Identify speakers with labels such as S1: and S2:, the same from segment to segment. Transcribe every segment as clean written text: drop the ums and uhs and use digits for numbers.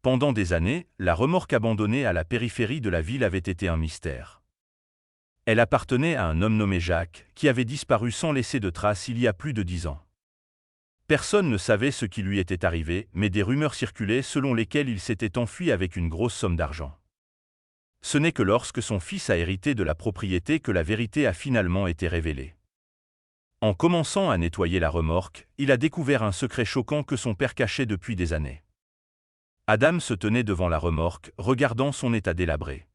S1: Pendant des années, la remorque abandonnée à la périphérie de la ville avait été un mystère. Elle appartenait à un homme nommé Jacques, qui avait disparu sans laisser de traces il y a plus de 10 ans. Personne ne savait ce qui lui était arrivé, mais des rumeurs circulaient selon lesquelles il s'était enfui avec une grosse somme d'argent. Ce n'est que lorsque son fils a hérité de la propriété que la vérité a finalement été révélée. En commençant à nettoyer la remorque, il a découvert un secret choquant que son père cachait depuis des années. Adam se tenait devant la remorque, regardant son état délabré.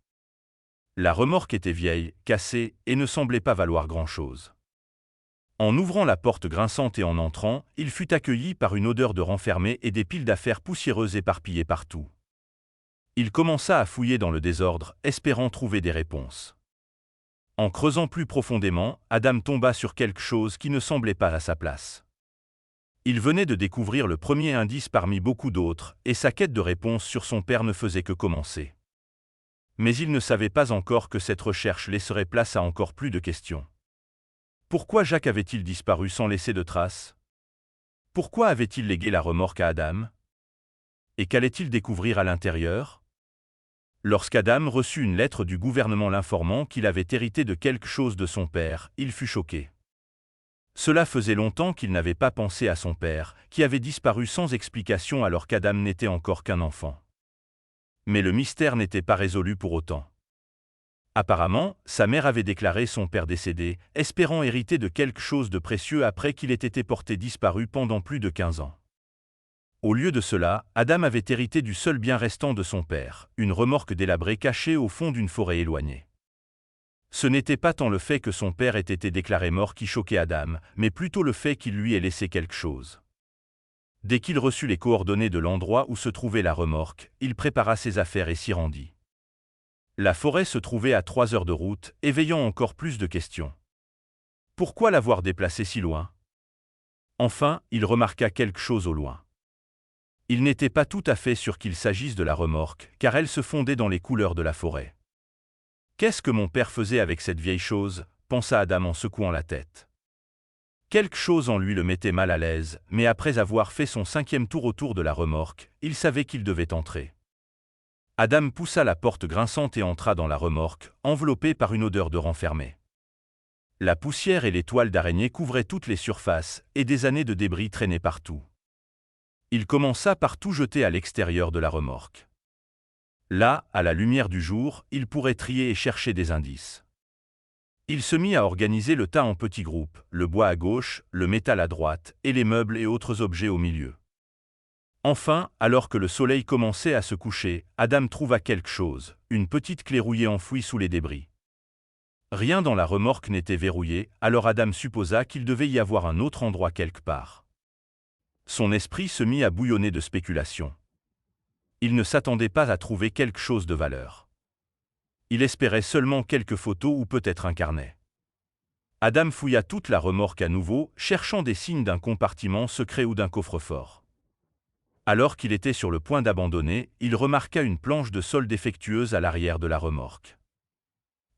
S1: La remorque était vieille, cassée, et ne semblait pas valoir grand-chose. En ouvrant la porte grinçante et en entrant, il fut accueilli par une odeur de renfermé et des piles d'affaires poussiéreuses éparpillées partout. Il commença à fouiller dans le désordre, espérant trouver des réponses. En creusant plus profondément, Adam tomba sur quelque chose qui ne semblait pas à sa place. Il venait de découvrir le premier indice parmi beaucoup d'autres, et sa quête de réponse sur son père ne faisait que commencer. Mais il ne savait pas encore que cette recherche laisserait place à encore plus de questions. Pourquoi Jacques avait-il disparu sans laisser de traces? Pourquoi avait-il légué la remorque à Adam? Et qu'allait-il découvrir à l'intérieur? Lorsqu'Adam reçut une lettre du gouvernement l'informant qu'il avait hérité de quelque chose de son père, il fut choqué. Cela faisait longtemps qu'il n'avait pas pensé à son père, qui avait disparu sans explication alors qu'Adam n'était encore qu'un enfant. Mais le mystère n'était pas résolu pour autant. Apparemment, sa mère avait déclaré son père décédé, espérant hériter de quelque chose de précieux après qu'il ait été porté disparu pendant plus de 15 ans. Au lieu de cela, Adam avait hérité du seul bien restant de son père, une remorque délabrée cachée au fond d'une forêt éloignée. Ce n'était pas tant le fait que son père ait été déclaré mort qui choquait Adam, mais plutôt le fait qu'il lui ait laissé quelque chose. Dès qu'il reçut les coordonnées de l'endroit où se trouvait la remorque, il prépara ses affaires et s'y rendit. La forêt se trouvait à 3 heures de route, éveillant encore plus de questions. Pourquoi l'avoir déplacée si loin? Enfin, il remarqua quelque chose au loin. Il n'était pas tout à fait sûr qu'il s'agisse de la remorque, car elle se fondait dans les couleurs de la forêt. Qu'est-ce que mon père faisait avec cette vieille chose? Pensa Adam en secouant la tête. Quelque chose en lui le mettait mal à l'aise, mais après avoir fait son 5e tour autour de la remorque, il savait qu'il devait entrer. Adam poussa la porte grinçante et entra dans la remorque, enveloppé par une odeur de renfermé. La poussière et les toiles d'araignée couvraient toutes les surfaces, et des années de débris traînaient partout. Il commença par tout jeter à l'extérieur de la remorque. Là, à la lumière du jour, il pourrait trier et chercher des indices. Il se mit à organiser le tas en petits groupes, le bois à gauche, le métal à droite, et les meubles et autres objets au milieu. Enfin, alors que le soleil commençait à se coucher, Adam trouva quelque chose, une petite clé rouillée enfouie sous les débris. Rien dans la remorque n'était verrouillé, alors Adam supposa qu'il devait y avoir un autre endroit quelque part. Son esprit se mit à bouillonner de spéculations. Il ne s'attendait pas à trouver quelque chose de valeur. Il espérait seulement quelques photos ou peut-être un carnet. Adam fouilla toute la remorque à nouveau, cherchant des signes d'un compartiment secret ou d'un coffre-fort. Alors qu'il était sur le point d'abandonner, il remarqua une planche de sol défectueuse à l'arrière de la remorque.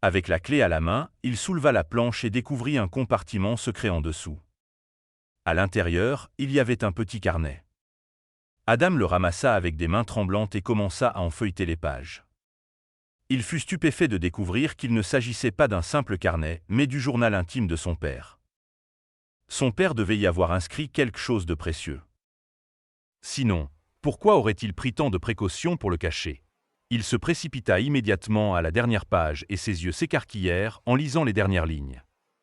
S1: Avec la clé à la main, il souleva la planche et découvrit un compartiment secret en dessous. À l'intérieur, il y avait un petit carnet. Adam le ramassa avec des mains tremblantes et commença à en feuilleter les pages. Il fut stupéfait de découvrir qu'il ne s'agissait pas d'un simple carnet, mais du journal intime de son père. Son père devait y avoir inscrit quelque chose de précieux. Sinon, pourquoi aurait-il pris tant de précautions pour le cacher? Il se précipita immédiatement à la dernière page et ses yeux s'écarquillèrent en lisant les dernières lignes.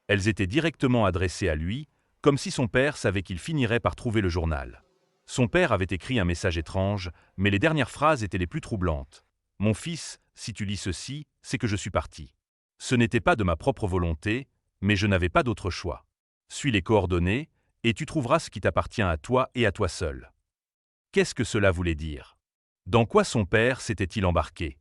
S1: Elles étaient directement adressées à lui, comme si son père savait qu'il finirait par trouver le journal. Son père avait écrit un message étrange, mais les dernières phrases étaient les plus troublantes. « Mon fils, si tu lis ceci, c'est que je suis parti. Ce n'était pas de ma propre volonté, mais je n'avais pas d'autre choix. Suis les coordonnées, et tu trouveras ce qui t'appartient à toi et à toi seul. » Qu'est-ce que cela voulait dire? Dans quoi son père s'était-il embarqué?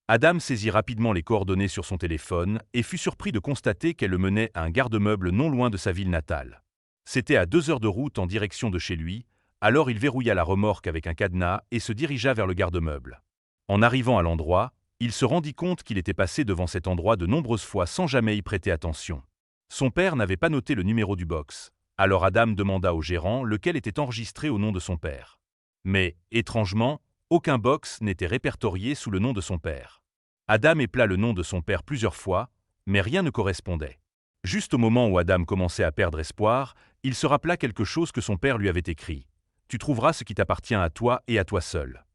S1: Adam saisit rapidement les coordonnées sur son téléphone et fut surpris de constater qu'elle le menait à un garde-meuble non loin de sa ville natale. C'était à 2 heures de route en direction de chez lui, alors il verrouilla la remorque avec un cadenas et se dirigea vers le garde-meuble. En arrivant à l'endroit, il se rendit compte qu'il était passé devant cet endroit de nombreuses fois sans jamais y prêter attention. Son père n'avait pas noté le numéro du box, alors Adam demanda au gérant lequel était enregistré au nom de son père. Mais, étrangement, Aucun box n'était répertorié sous le nom de son père. Adam épela le nom de son père plusieurs fois, mais rien ne correspondait. Juste au moment où Adam commençait à perdre espoir, il se rappela quelque chose que son père lui avait écrit. « Tu trouveras ce qui t'appartient à toi et à toi seul. »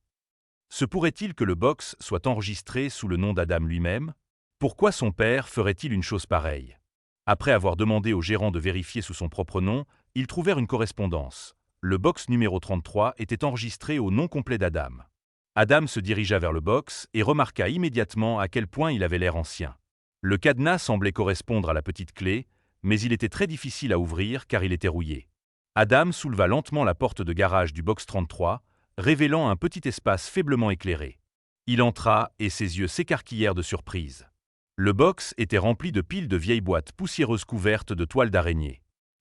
S1: Se pourrait-il que le box soit enregistré sous le nom d'Adam lui-même? Pourquoi son père ferait-il une chose pareille? Après avoir demandé au gérant de vérifier sous son propre nom, ils trouvèrent une correspondance. Le box numéro 33 était enregistré au nom complet d'Adam. Adam se dirigea vers le box et remarqua immédiatement à quel point il avait l'air ancien. Le cadenas semblait correspondre à la petite clé, mais il était très difficile à ouvrir car il était rouillé. Adam souleva lentement la porte de garage du box 33, révélant un petit espace faiblement éclairé. Il entra et ses yeux s'écarquillèrent de surprise. Le box était rempli de piles de vieilles boîtes poussiéreuses couvertes de toiles d'araignée.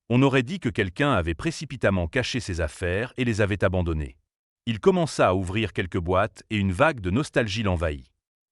S1: On aurait dit que quelqu'un avait précipitamment caché ses affaires et les avait abandonnées. Il commença à ouvrir quelques boîtes et une vague de nostalgie l'envahit.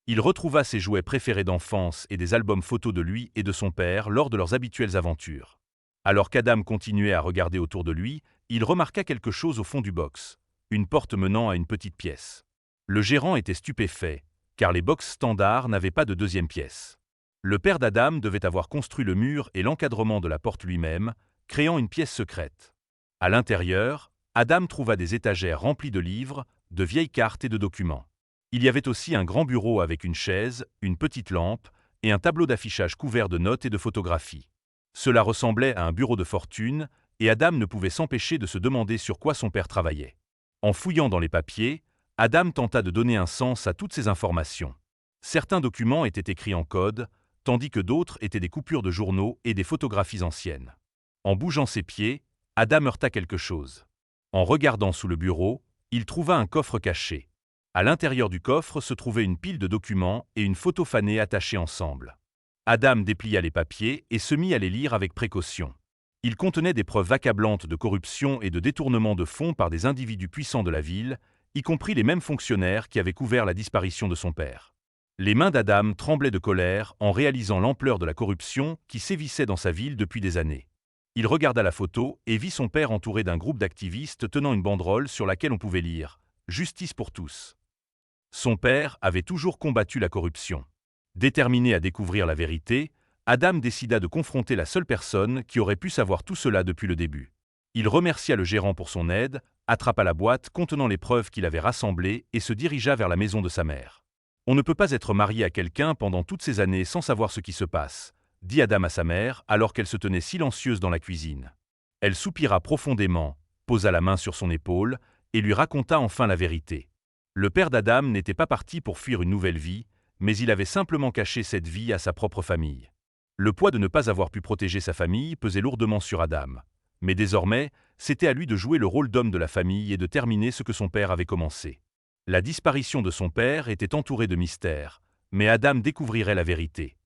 S1: Il retrouva ses jouets préférés d'enfance et des albums photos de lui et de son père lors de leurs habituelles aventures. Alors qu'Adam continuait à regarder autour de lui, il remarqua quelque chose au fond du box. Une porte menant à une petite pièce. Le gérant était stupéfait, car les box standards n'avaient pas de deuxième pièce. Le père d'Adam devait avoir construit le mur et l'encadrement de la porte lui-même, créant une pièce secrète. À l'intérieur, Adam trouva des étagères remplies de livres, de vieilles cartes et de documents. Il y avait aussi un grand bureau avec une chaise, une petite lampe et un tableau d'affichage couvert de notes et de photographies. Cela ressemblait à un bureau de fortune, et Adam ne pouvait s'empêcher de se demander sur quoi son père travaillait. En fouillant dans les papiers, Adam tenta de donner un sens à toutes ces informations. Certains documents étaient écrits en code, tandis que d'autres étaient des coupures de journaux et des photographies anciennes. En bougeant ses pieds, Adam heurta quelque chose. En regardant sous le bureau, il trouva un coffre caché. À l'intérieur du coffre se trouvait une pile de documents et une photo fanée attachées ensemble. Adam déplia les papiers et se mit à les lire avec précaution. Ils contenaient des preuves accablantes de corruption et de détournement de fonds par des individus puissants de la ville, y compris les mêmes fonctionnaires qui avaient couvert la disparition de son père. Les mains d'Adam tremblaient de colère en réalisant l'ampleur de la corruption qui sévissait dans sa ville depuis des années. Il regarda la photo et vit son père entouré d'un groupe d'activistes tenant une banderole sur laquelle on pouvait lire « Justice pour tous ». Son père avait toujours combattu la corruption. Déterminé à découvrir la vérité, Adam décida de confronter la seule personne qui aurait pu savoir tout cela depuis le début. Il remercia le gérant pour son aide, attrapa la boîte contenant les preuves qu'il avait rassemblées et se dirigea vers la maison de sa mère. « On ne peut pas être marié à quelqu'un pendant toutes ces années sans savoir ce qui se passe », dit Adam à sa mère alors qu'elle se tenait silencieuse dans la cuisine. Elle soupira profondément, posa la main sur son épaule et lui raconta enfin la vérité. Le père d'Adam n'était pas parti pour fuir une nouvelle vie, mais il avait simplement caché cette vie à sa propre famille. Le poids de ne pas avoir pu protéger sa famille pesait lourdement sur Adam. Mais désormais, c'était à lui de jouer le rôle d'homme de la famille et de terminer ce que son père avait commencé. La disparition de son père était entourée de mystères, mais Adam découvrirait la vérité.